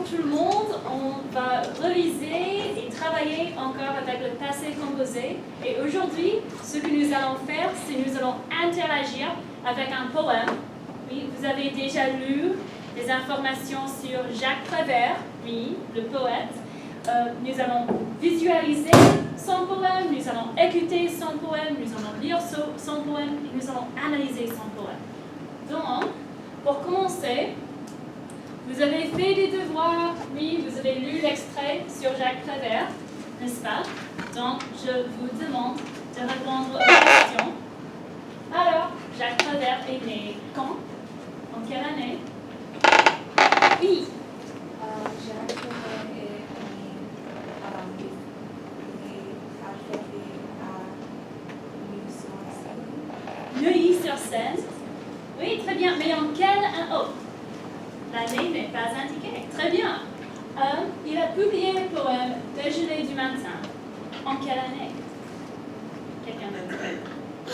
tout le monde, on va reviser et travailler encore avec le passé composé. Et aujourd'hui, ce que nous allons faire, c'est nous allons interagir avec un poème. Oui, vous avez déjà lu des informations sur Jacques Prévert, oui, le poète. Nous allons visualiser son poème, nous allons écouter son poème, nous allons lire son poème et nous allons analyser son poème. Donc, pour commencer, vous avez fait des devoirs, oui, vous avez lu l'extrait sur Jacques Prévert, n'est-ce pas? Donc, je vous demande de répondre aux questions. Alors, Jacques Prévert est né quand? En quelle année? Oui. Jacques Prévert est né à Neuilly-sur-Seine. Oui, très bien. Mais en quelle année? Oh, l'année n'est pas indiquée. Très bien. Il a publié le poème Déjeuner du matin. En quelle année? Quelqu'un d'autre? Le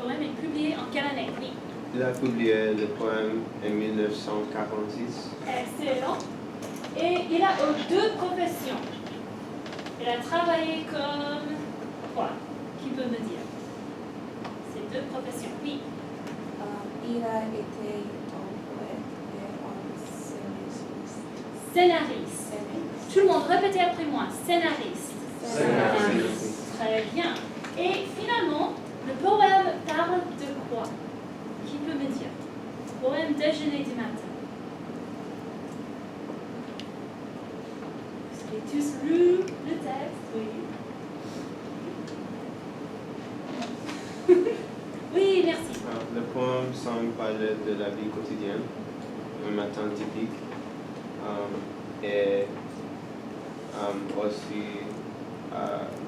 poème est publié en quelle année? Oui. Il a publié le poème en 1946. Excellent. Et il a deux professions. Il a travaillé comme quoi? Qui peut me dire? Ces deux professions. Oui. Il a été un poète et un scénariste. Scénariste. Tout le monde, répétez après moi. Scénariste. Scénariste. Très bien. Et finalement, le poème parle de quoi? Qui peut me dire? Poème Déjeuner du matin. Vous avez tous lu le texte? Oui. Oui, merci. Le poème semble parler de la vie quotidienne, un matin typique, et aussi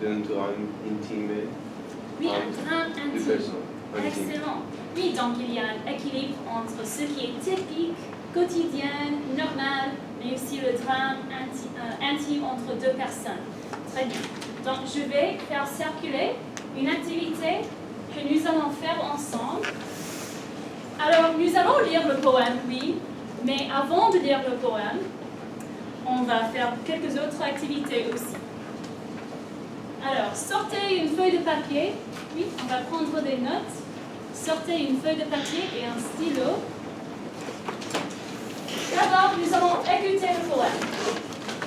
d'un drame intime. Oui, un drame de intime. personnes. Excellent. Oui, donc il y a un équilibre entre ce qui est typique, quotidien, normal, mais aussi le drame intime entre deux personnes. Très bien. Donc je vais faire circuler une activité que nous allons faire ensemble. Alors nous allons lire le poème, oui, mais avant de lire le poème, on va faire quelques autres activités aussi. Alors, sortez une feuille de papier. Oui, on va prendre des notes. Sortez une feuille de papier et un stylo. D'abord, nous allons écouter le poème.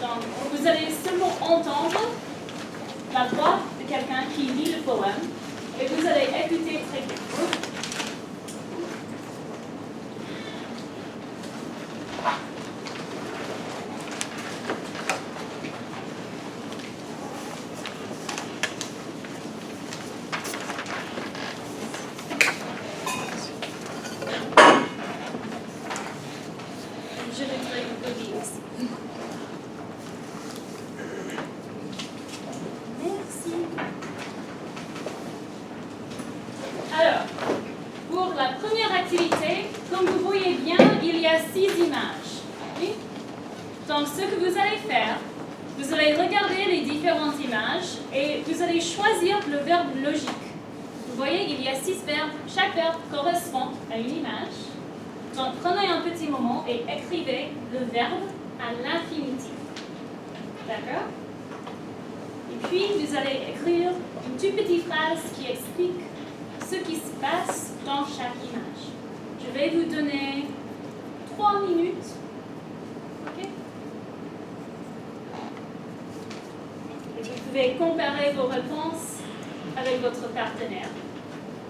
Donc, vous allez seulement entendre la voix de quelqu'un qui lit le poème et vous allez écouter très bien. Je mettrai une copie aussi. Merci. Alors, pour la première activité, comme vous voyez bien, il y a 6 images. Oui? Donc, ce que vous allez faire, vous allez regarder les différentes images et vous allez choisir le verbe logique. Vous voyez, il y a 6 verbes. Chaque verbe correspond à une image. Donc, prenez un petit moment et écrivez le verbe à l'infinitif. D'accord? Et puis, vous allez écrire une toute petite phrase qui explique ce qui se passe dans chaque image. Je vais vous donner 3 minutes. OK? Et vous pouvez comparer vos réponses avec votre partenaire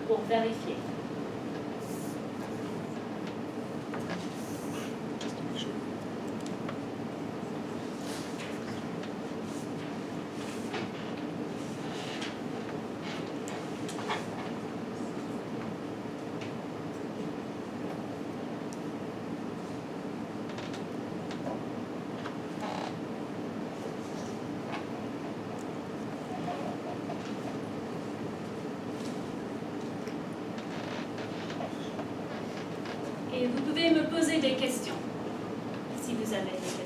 pour vérifier. Et vous pouvez me poser des questions, si vous avez des questions.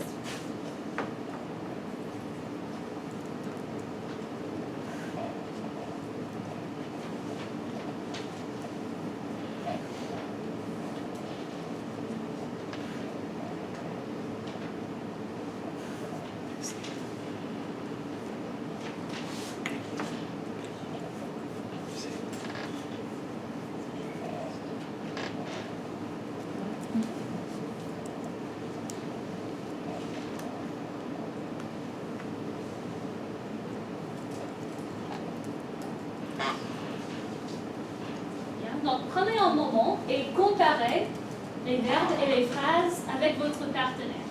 les verbes et les phrases avec votre partenaire.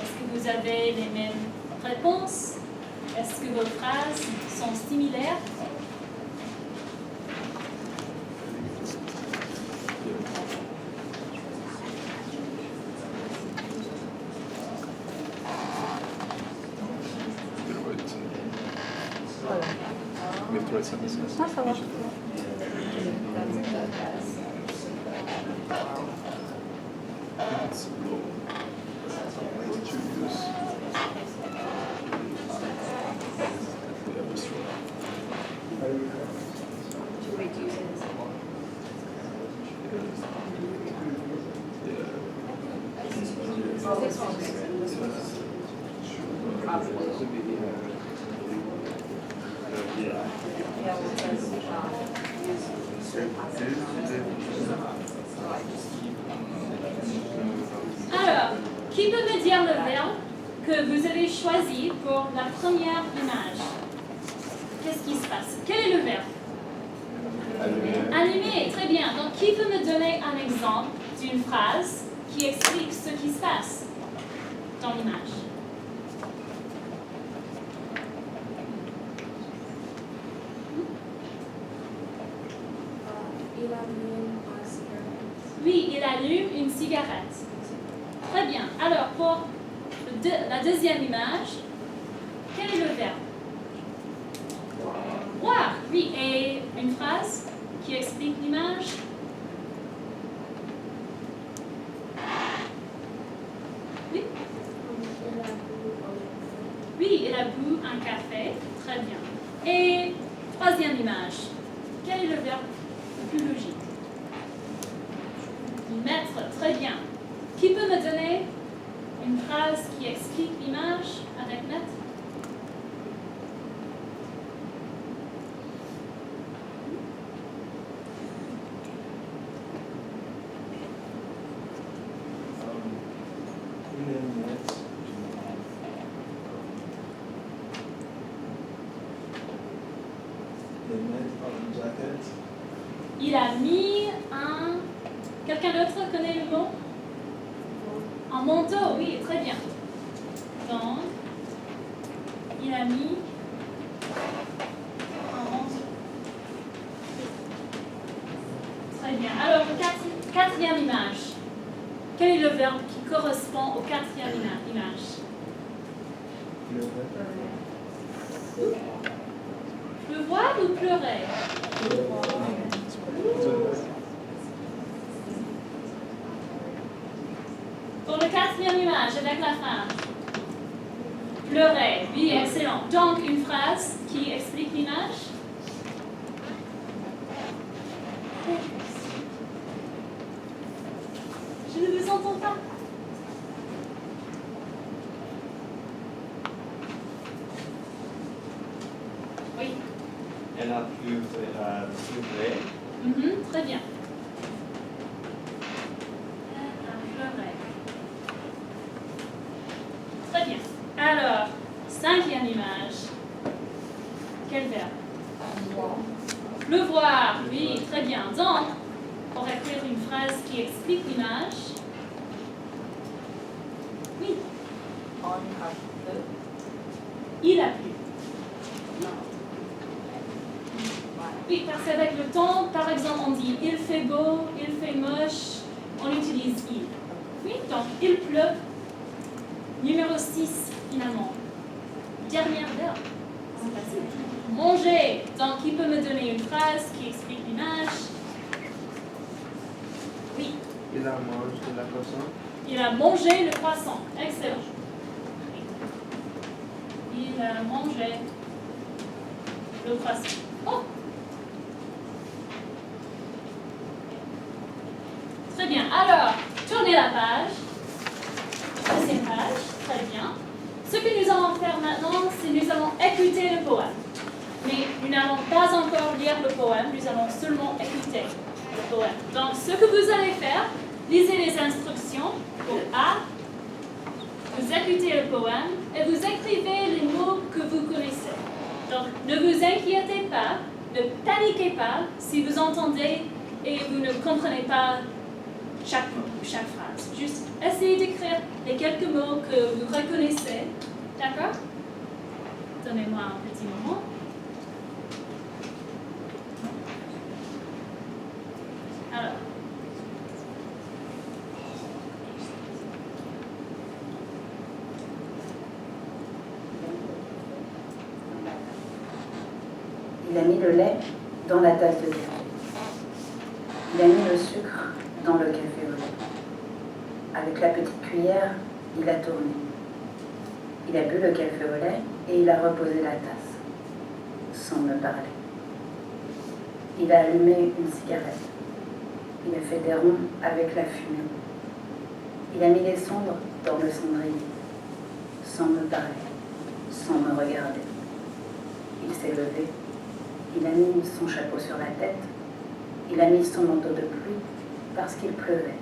Est-ce que vous avez les mêmes réponses? Est-ce que vos phrases sont similaires? Ah, ça va. Alors, qui peut me dire le verbe que vous avez choisi pour la première image? Qu'est-ce qui se passe? Quel est le verbe? Allumer, très bien. Donc, qui peut me donner un exemple d'une phrase qui explique ce qui se passe dans l'image? Il allume un cigarette. Oui, il allume une cigarette. Très bien. Alors, pour la deuxième image, quel est le verbe? Voir. Oui, et une phrase qui explique l'image? Oui. Oui, il a bu un café. Très bien. Et troisième image, quel est le verbe le plus logique? Mettre. Très bien. Qui peut me donner une phrase qui explique l'image avec mettre? Il a mis un... Quelqu'un d'autre connaît le mot? Un manteau, oui, très bien. Donc, il a mis un manteau. Très bien. Alors, quatrième image. Quel est le verbe qui correspond au quatrième image? Pleuvoir ou pleurer? Pour le quatrième image, avec la femme. Pleurer, oui, excellent. Donc, une phrase qui explique l'image. Je ne vous entends pas. Oui. Elle a pleuré. Très bien. Pleurer. Très bien. Alors, cinquième image. Quel verbe? Pleuvoir, oui, très bien. Donc, pour écrire une phrase qui explique l'image. Oui. Il a plu. Oui, parce qu'avec le temps, par exemple, on dit il fait beau, il fait moche, on utilise il. Oui, donc il pleut. Numéro 6, finalement. Dernière verbe. C'est facile. Manger. Donc, il peut me donner une phrase qui explique l'image. Oui. Il a mangé la croissant. Il a mangé le croissant. Excellent. Il a mangé le croissant. Oh! Très bien. Alors, tournez la page. Deuxième page. Très bien. Ce que nous allons faire maintenant, c'est nous allons écouter le poème. Mais nous n'allons pas encore lire le poème, nous allons seulement écouter le poème. Donc, ce que vous allez faire, lisez les instructions pour A, vous écoutez le poème et vous écrivez les mots que vous connaissez. Donc, ne vous inquiétez pas, ne paniquez pas si vous entendez et vous ne comprenez pas chaque mot. pour chaque phrase. Juste essayez d'écrire les quelques mots que vous reconnaissez. D'accord? Donnez-moi un petit moment. Alors. Il a mis le lait dans la tasse de café. Il a mis le sucre dans le café au lait. Avec la petite cuillère, il a tourné. Il a bu le café au lait et il a reposé la tasse, sans me parler. Il a allumé une cigarette. Il a fait des ronds avec la fumée. Il a mis les cendres dans le cendrier, sans me parler, sans me regarder. Il s'est levé. Il a mis son chapeau sur la tête. Il a mis son manteau de pluie parce qu'il pleuvait.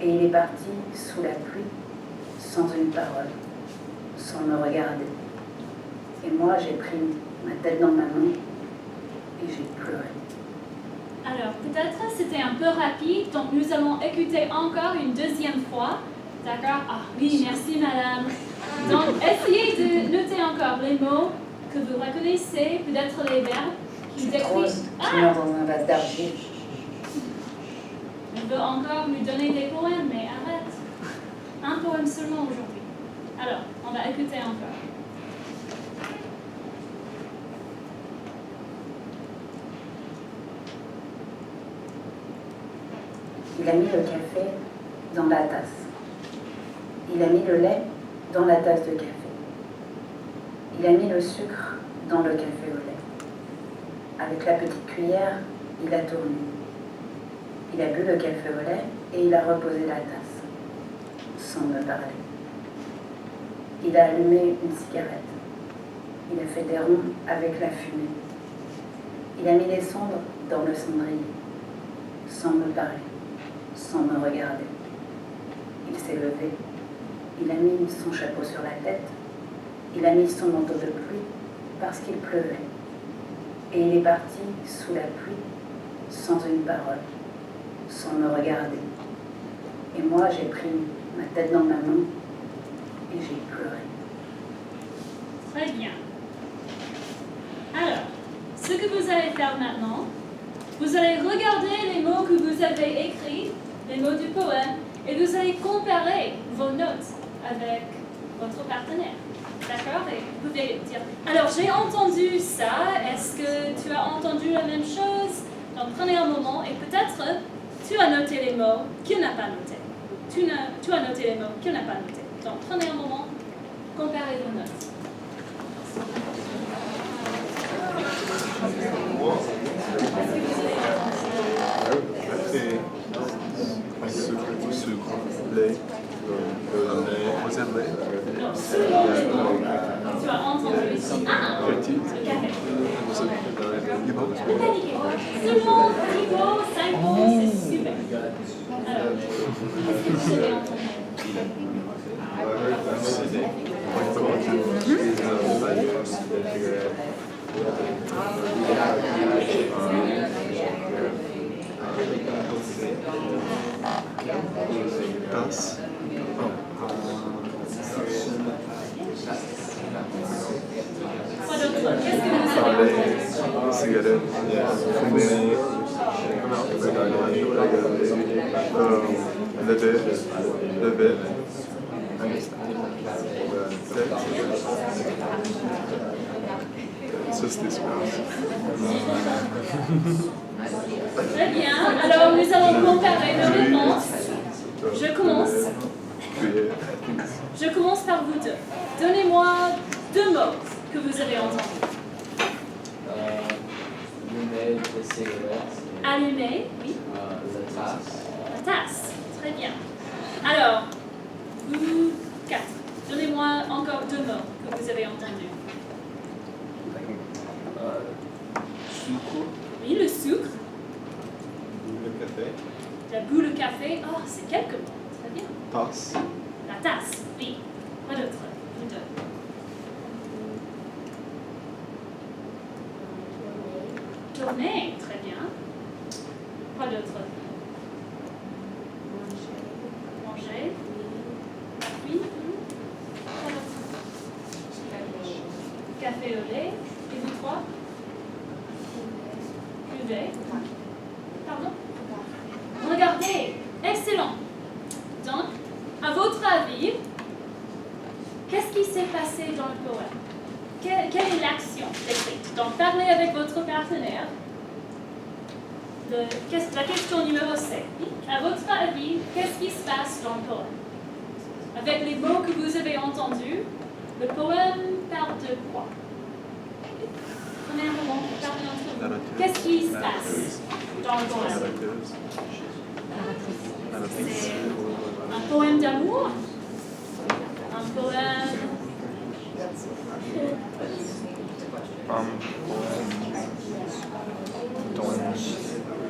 Et il est parti sous la pluie, sans une parole, sans me regarder. Et moi, j'ai pris ma tête dans ma main et j'ai pleuré. Alors, peut-être c'était un peu rapide, donc nous allons écouter encore une deuxième fois. D'accord? Ah oui, merci madame. Donc, essayez de noter encore les mots que vous reconnaissez, peut-être les verbes qui C'est trop, décrivent. tu meurs dans un vase d'argile. Il veut encore nous donner des poèmes, mais arrête. Un poème seulement aujourd'hui. Alors, on va écouter encore. Il a mis le café dans la tasse. Il a mis le lait dans la tasse de café. Il a mis le sucre dans le café au lait. Avec la petite cuillère, il a tourné. Il a bu le café au lait et il a reposé la tasse, sans me parler. Il a allumé une cigarette. Il a fait des ronds avec la fumée. Il a mis les cendres dans le cendrier, sans me parler, sans me regarder. Il s'est levé. Il a mis son chapeau sur la tête. Il a mis son manteau de pluie parce qu'il pleuvait. Et il est parti sous la pluie, sans une parole, sans me regarder. Et moi, j'ai pris ma tête dans ma main et j'ai pleuré. Très bien. Alors, ce que vous allez faire maintenant, vous allez regarder les mots que vous avez écrits, les mots du poème, et vous allez comparer vos notes avec votre partenaire. D'accord? Et vous pouvez dire, alors j'ai entendu ça, est-ce que tu as entendu la même chose? Donc prenez un moment et peut-être tu as noté les mots qu'il n'a pas notés. Tu as noté les mots qu'il n'a pas notés. Donc prenez un moment, comparez vos notes. Sucre, lait, Donc, selon les mots, tu as entendu ici. Ah, le café. Le paniqué. Selon 10 mots, 5 mots, c'est super. Alors, est-ce que vous avez entendu? Tasse. Quoi d'autre? Qu'est-ce que vous avez entendu? Cigarette, fumée, le bête, ça c'était super. Très bien. Alors, nous allons comparer nos réponses. Je commence. Je commence par vous deux. Donnez-moi 2 mots que vous avez entendus. Allumer des cigarettes. Allumer, oui. La tasse. La tasse. Très bien. Alors, vous 4. Donnez-moi encore 2 mots que vous avez entendus. Sucre. Oui, le sucre. Le café. La boule de café. Oh, c'est quelques mots. Très bien. Tasse. La tasse, oui. Quoi d'autre? Vous deux. Tourner, très bien. Quoi d'autre? votre avis, qu'est-ce qui s'est passé dans le poème? Quelle est l'action décrite? Donc, parlez avec votre partenaire. La question numéro 7. À votre avis, qu'est-ce qui se passe dans le poème? Avec les mots que vous avez entendus, le poème parle de quoi? Prenez un moment pour parler entre vous. Qu'est-ce qui se passe dans le poème? C'est un poème d'amour? Un poème... Dans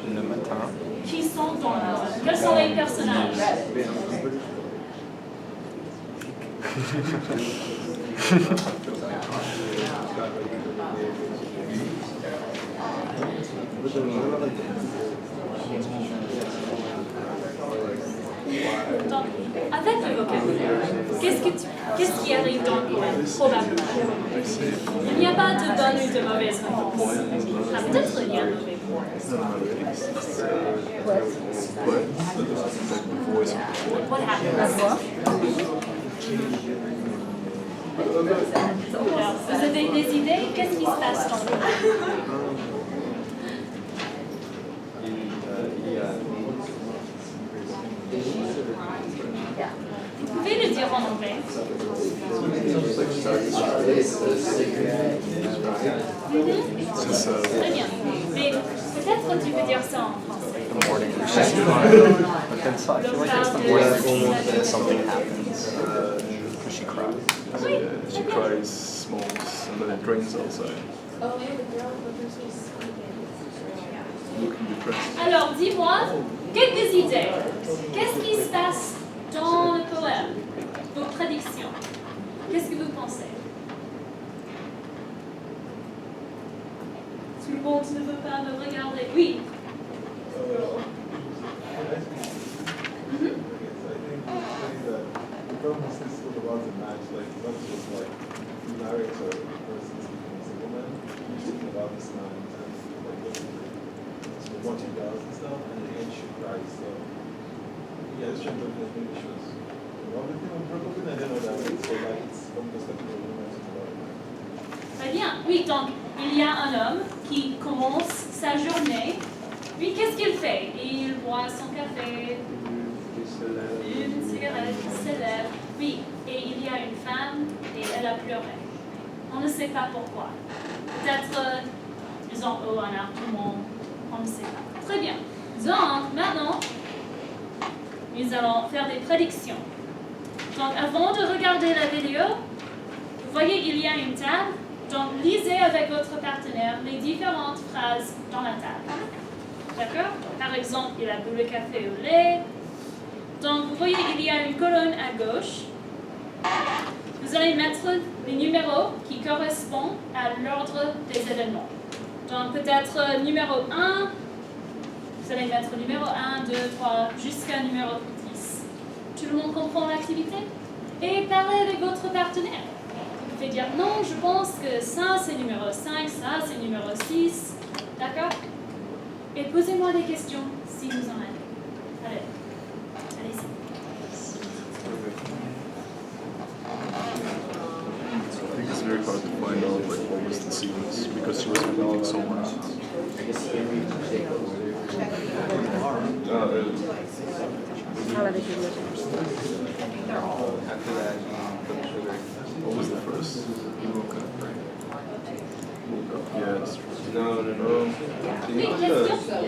le matin. Qui sont dans le poème? Quels sont les personnages? Donc, avec le vocabulaire, qu'est-ce qui arrive dans le poème, probablement? Il n'y a pas de bonne ou de mauvaise réponse. Ah, peut-être il y a un mauvais. What happens? Alors, vous avez des idées? Qu'est-ce qui se passe dans le poème? Vous pouvez le dire en anglais. Très bien. Mais peut-être tu peux dire ça en français. Something happens. She cries. She cries smokes and then it rains outside. Looking depressed. Alors, dis-moi quelques idées. Qu'est-ce qui se passe dans le poème? Vos prédictions. Qu'est-ce que vous pensez? Tout le monde ne veut pas me regarder. Oui. What he does and stuff, and then she cries. So, yeah, it's trying to make sure everything on purpose, and I don't know that way. So, like, it's from the perspective of women. Très bien. Oui, donc, il y a un homme qui commence sa journée. Puis, qu'est-ce qu'il fait? Il boit son café, une cigarette, il se lève. Oui, et il y a une femme et elle a pleuré. On ne sait pas pourquoi. Peut-être ils ont eu un argument. On ne sait pas. Très bien. Donc, maintenant, nous allons faire des prédictions. Donc, avant de regarder la vidéo, vous voyez, il y a une table. Donc, lisez avec votre partenaire les différentes phrases dans la table. D'accord? Par exemple, il a bu le café au lait. Donc, vous voyez, il y a une colonne à gauche. Vous allez mettre les numéros qui correspondent à l'ordre des événements. Donc, peut-être numéro 1, vous allez mettre numéro 1, 2, 3, jusqu'à numéro 10. Tout le monde comprend l'activité? Et parlez avec votre partenaire. Vous pouvez dire non, je pense que ça c'est numéro 5, ça c'est numéro 6. D'accord? Et posez-moi des questions si vous en avez. Allez. Allez-y. I think it's very hard to find out like what was the sequence because she was repeating so much. What was the first? Woke up, right? Woke up, yeah, that's true. No. Oui, question?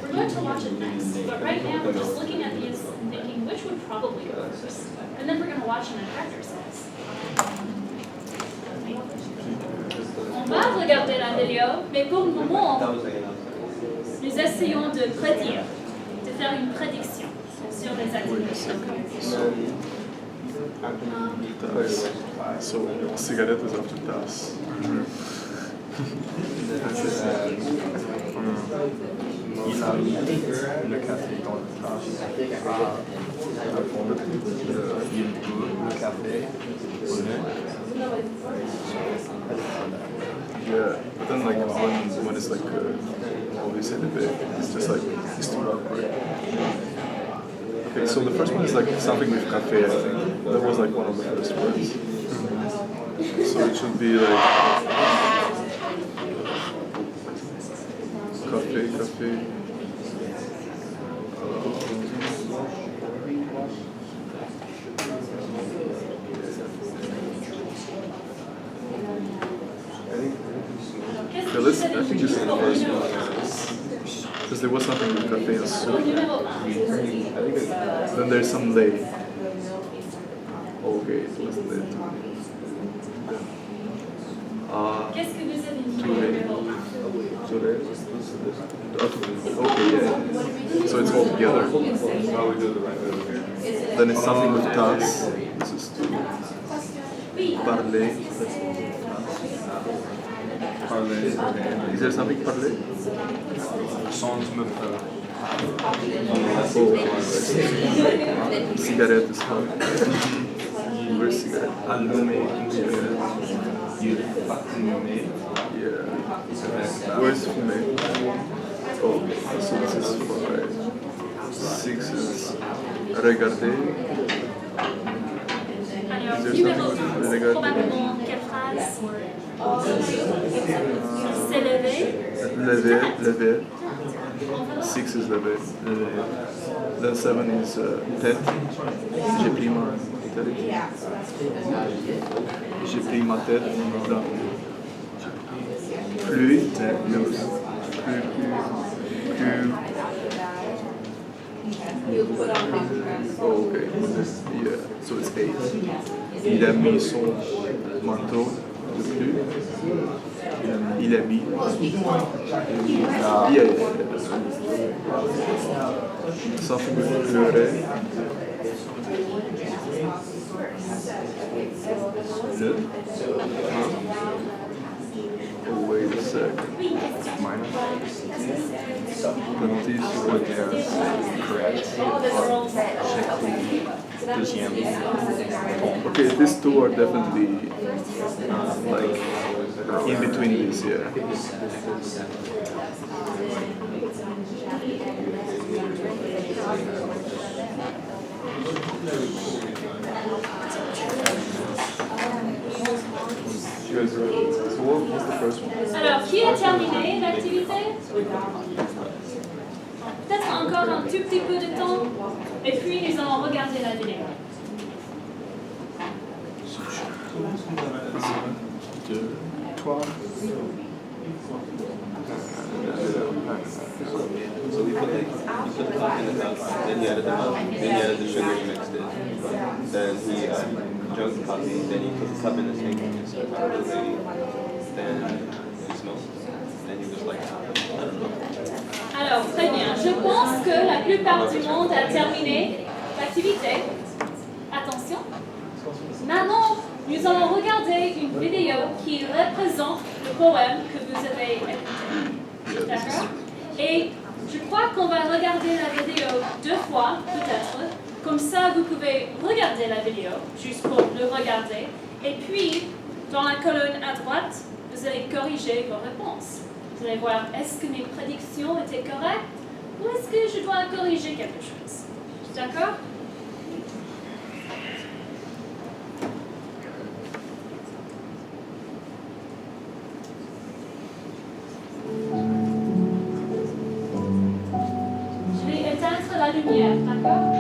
We're going to watch it next, but right now we're just looking at these and thinking which would probably go first. And then we're going to watch an exercise. On va regarder la vidéo, mais pour le moment, nous essayons de prédire, de faire une prédiction sur les activités. So, cigarette is after das. Il a mis le café dans le tasse. Il boit le café au lait. Yeah, but then like when it's like always in a bit, it's just like it's too awkward. Okay, so the first one is like something with cafe, I think. That was like one of the first words. So it should be like cafe. Qu'est-ce Okay, que let's, vous I avez think dit this is the pour le first numéro one. 1? Because there was something with cafe and Pour le soup. numéro 1. Then there's some lay. Okay, it was lay. Qu'est-ce que vous avez dit Too pour le late. numéro 1? So there. Okay, yeah. So it's all together. How we do the right over here? Then it's something with tas. This is two. Oui. Parler. Parler. Is there something parler? Sans me faire. Oh, cigarette is fine. Where's cigarette? Allumer une cigarette. You fumer. Yeah. Where's fumer? Oh, so this is 5. 6 is regarder. Alors, Is there numéro something 1, with c'est regarder? probablement quelle phrase? S'élever. Lever. 6 is lever. Then 7 is tête. J'ai pris ma tête. J'ai pris ma tête dans. Plus. Oh, okay. Yeah, so it's 8. Il a mis son manteau de plus. Il a mis. Yeah. Something with pleurer. Le. Oh, wait a second. Penalties or okay, these two are definitely like in between these, yeah. You guys ready? So what was the first one? Alors, qui a terminé l'activité? Peut-être encore un tout petit peu de temps, et puis nous allons regarder la vidéo. 2, 3. So we put the coffee in the cup, then he added the milk, then he added the sugar, he mixed it. Then he drank the coffee, then he put the cup in the sink and started to the lady. Then he smoked. Then he was like, I don't know. Alors, très bien. Je pense que la plupart du monde a terminé l'activité. Attention. Maintenant, nous allons regarder une vidéo qui représente le poème que vous avez écouté. D'accord? Et je crois qu'on va regarder la vidéo 2 fois, peut-être. Comme ça, vous pouvez regarder la vidéo, juste pour le regarder. Et puis, dans la colonne à droite, vous allez corriger vos réponses. Vous allez voir, est-ce que mes prédictions étaient correctes ou est-ce que je dois corriger quelque chose? D'accord? Je vais éteindre la lumière, d'accord?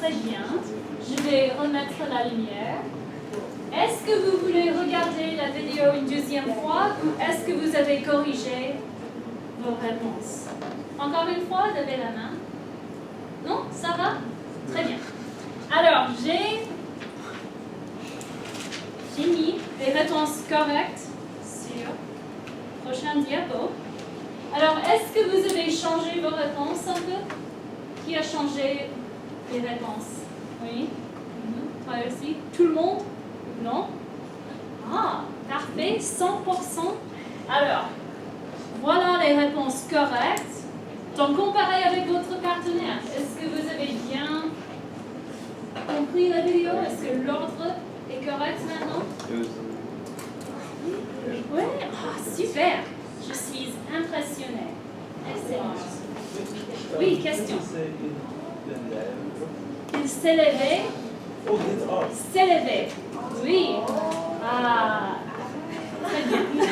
Très bien. Je vais remettre la lumière. Est-ce que vous voulez regarder la vidéo une deuxième fois ou est-ce que vous avez corrigé vos réponses? Encore une fois, levez la main. Non? Ça va? Très bien. Alors, j'ai mis les réponses correctes sur le prochain diapo. Alors, est-ce que vous avez changé vos réponses un peu? Qui a changé les réponses? Oui? Toi aussi? Tout le monde? Non? Ah, parfait, 100%. Alors, voilà les réponses correctes. Donc, comparez avec votre partenaire. Est-ce que vous avez bien compris la vidéo? Est-ce que l'ordre est correct maintenant? Oui? Ah, super! Je suis impressionnée. Excellent. Oui, question. Il s'est levé. Oh, get up. S'est levé. Oui. Ah. Très bien. I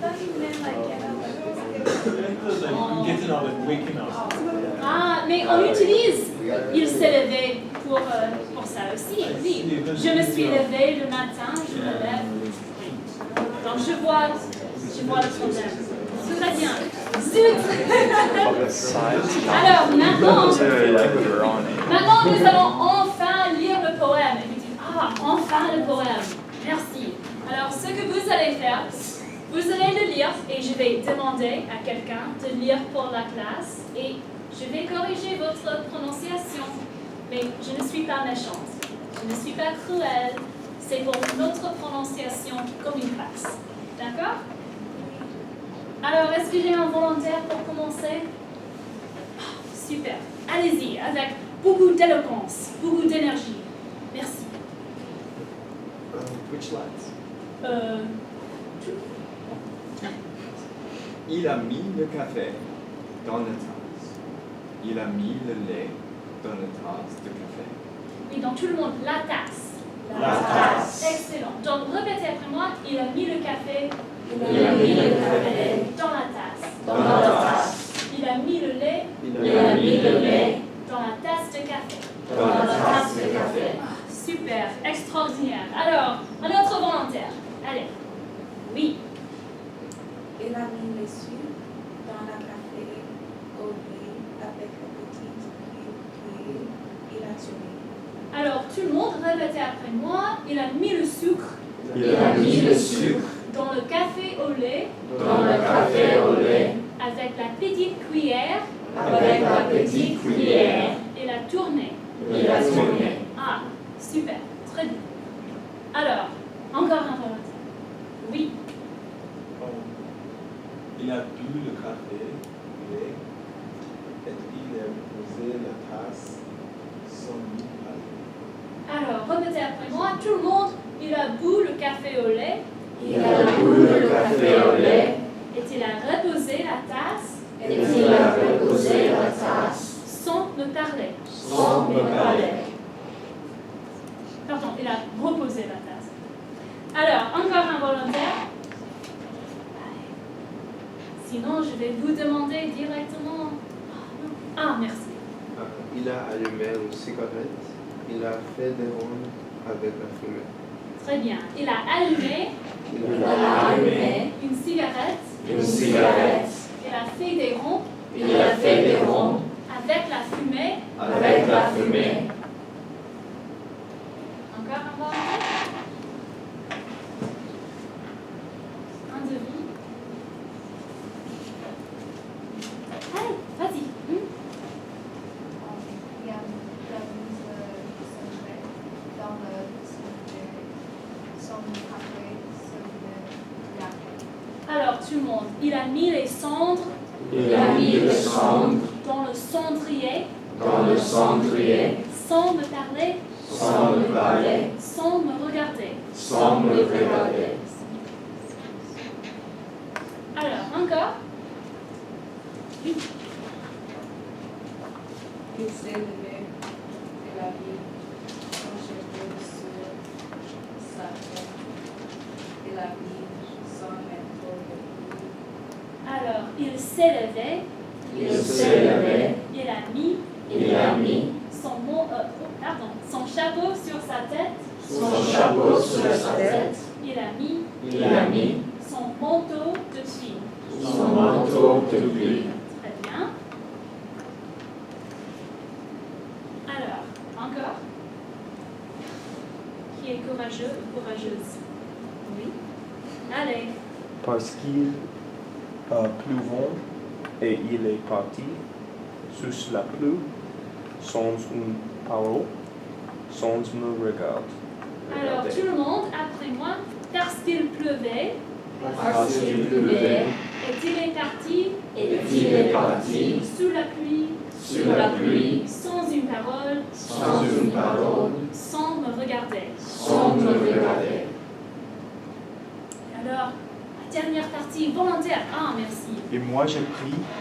thought you meant like get up. Like getting up and waking up. Ah, mais on utilise il s'est levé pour ça aussi. Oui. Je me suis levée le matin, je me lève. Donc je vois le problème. Très bien. Zut! Alors maintenant nous allons enfin lire le poème. Et vous dites, ah, enfin le poème. Merci. Alors ce que vous allez faire, vous allez le lire et je vais demander à quelqu'un de lire pour la classe et je vais corriger votre prononciation. Mais je ne suis pas méchante. Je ne suis pas cruelle. C'est pour notre prononciation comme une passe. D'accord? Alors, est-ce que j'ai un volontaire pour commencer? Super. Allez-y, avec beaucoup d'éloquence, beaucoup d'énergie. Merci. Which lines? Il a mis le café dans la tasse. Il a mis le lait dans la tasse de café. Oui, donc tout le monde, la tasse. La tasse. Excellent. Donc, répétez après moi, il a mis le café Il a mis le café dans la tasse. dans la tasse. Il a mis le lait Il a mis le lait dans la tasse de café. dans la tasse de café. Super, extraordinaire. Alors, un autre volontaire. Allez. Oui. Il a mis le sucre dans la café au lait avec la petite cuillère. Il a tourné. Alors, tout le monde, répétez après moi. Il a mis le sucre Il a mis le sucre dans le café au lait dans le café au lait avec la petite cuillère avec la petite cuillère. et la tournée. Il a tourné. Ah, super, très bien. Alors, encore un volontaire. Oui. Il a bu le café, lait, et il a posé la tasse sans lui parler. Alors, répétez après moi. Tout le monde, il a bu le café au lait Il a bu le café au lait et il a reposé la tasse et il a reposé la tasse sans me parler. sans me parler. Pardon, il a reposé la tasse. Alors, encore un volontaire. Sinon, je vais vous demander directement. Ah, merci. Il a allumé une cigarette. Il a fait des rondes avec la fumée. Très bien. Il a allumé Il a allumé une cigarette. une cigarette. Il a fait des ronds Il a fait des ronds avec la fumée. avec la fumée. Encore un volontaire. Un de vous. Allez, vas-y. Il a mis le dans le son café sur le lac. Alors, tout le monde, il a mis les cendres Il a mis le cendre dans le cendrier dans le cendrier sans me parler, sans me parler, sans me regarder. sans me regarder. Alors, encore. Oui. Il s'est levé et a mis son cheveu sur sa tête. Il a mis son manteau de pluie. Alors, il s'est levé, Il s'est levé, il a mis il a mis son pardon, son chapeau sur sa tête. Son chapeau sur sa tête. Il a mis Il a mis son manteau de pluie. son manteau de pluie. Très bien. Alors, encore. Qui est courageux ou courageuse? Oui. Allez. Parce qu'il pleuvait et il est parti sous la pluie, sans une parole, sans me regarder. Alors, tout le monde, après moi, parce qu'il pleuvait, Parce qu'il pleuvait, et il est parti et il est parti sous la pluie, sans une parole, sans une parole, sans me regarder. sans me regarder. Alors, la dernière partie volontaire. Ah, merci. Et moi j'ai pris